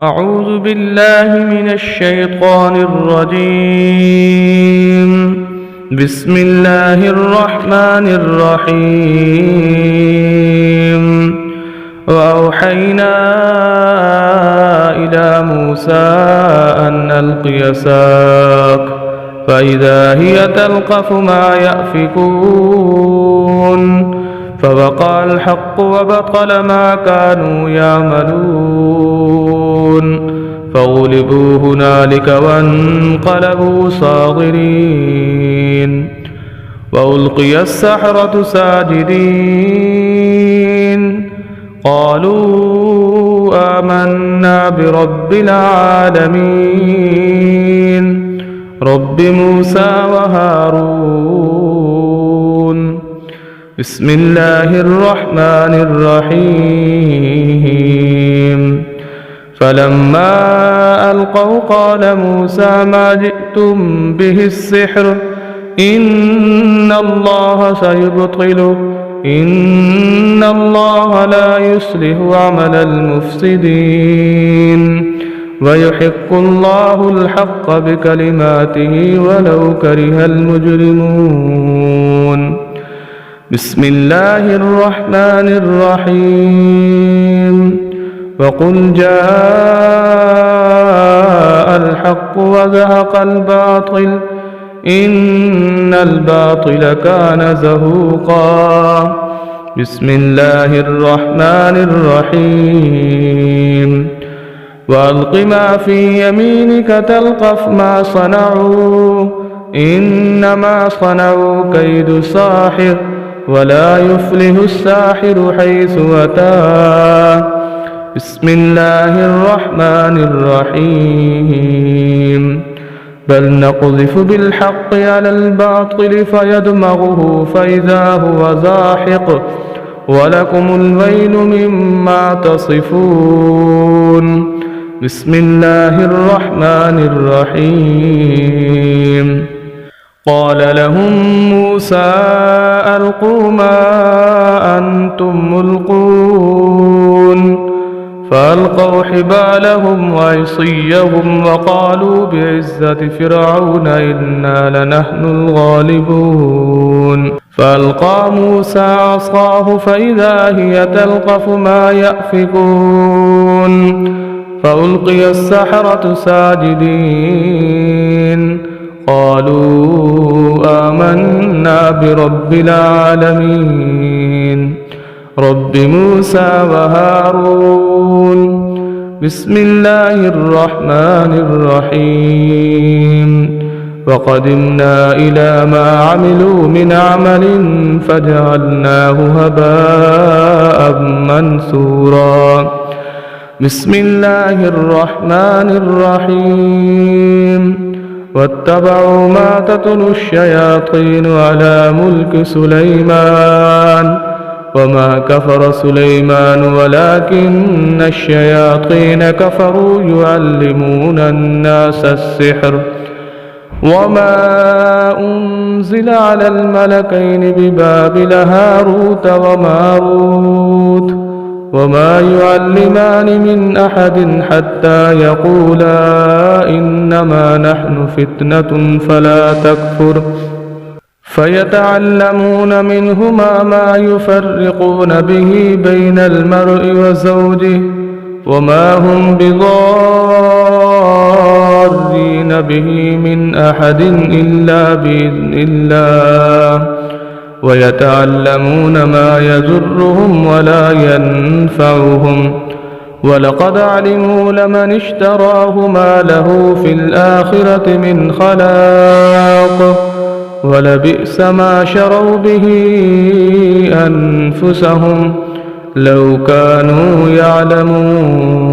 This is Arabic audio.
أعوذ بالله من الشيطان الرجيم. بسم الله الرحمن الرحيم. وأوحينا إلى موسى أن ألق عصاك فإذا هي تلقف ما يأفكون فوقع الحق وبطل ما كانوا يعملون فغلبوا هنالك وانقلبوا صاغرين وألقي السحرة ساجدين قالوا آمنا برب العالمين رب موسى وهارون. بسم الله الرحمن الرحيم. فلما ألقوا قال موسى ما جئتم به السحر إن الله سيبطله إن الله لا يصلح عمل المفسدين ويحق الله الحق بكلماته ولو كره المجرمون. بسم الله الرحمن الرحيم. وقل جاء الحق وزهق الباطل إن الباطل كان زهوقا. بسم الله الرحمن الرحيم. وألق ما في يمينك تلقف ما صنعوا إنما صنعوا كيد ساحر ولا يفلح الساحر حيث أتى. بسم الله الرحمن الرحيم. بل نقذف بالحق على الباطل فيدمغه فإذا هو زاحق ولكم الويل مما تصفون. بسم الله الرحمن الرحيم. قال لهم موسى ألقوا ما أنتم ملقون فألقوا حبالهم وعصيهم وقالوا بعزة فرعون إنا لنحن الغالبون. فألقى موسى عصاه فإذا هي تلقف ما يأفكون فألقي السحرة ساجدين قالوا آمنا برب العالمين رب موسى وهارون. بسم الله الرحمن الرحيم. وقدمنا إلى ما عملوا من عمل فجعلناه هباء منثورا. بسم الله الرحمن الرحيم. واتبعوا ما تتلو الشياطين على ملك سليمان وما كفر سليمان ولكن الشياطين كفروا يعلمون الناس السحر وما أنزل على الملكين ببابل هاروت وماروت وما يعلمان من أحد حتى يقولا إنما نحن فتنة فلا تكفر فيتعلمون منهما ما يفرقون به بين المرء وزوجه وما هم بضارين به من أحد إلا بإذن الله ويتعلمون ما يضرهم ولا ينفعهم ولقد علموا لمن اشتراه ما له في الآخرة من خلاق ولبئس ما شروا به أنفسهم لو كانوا يعلمون.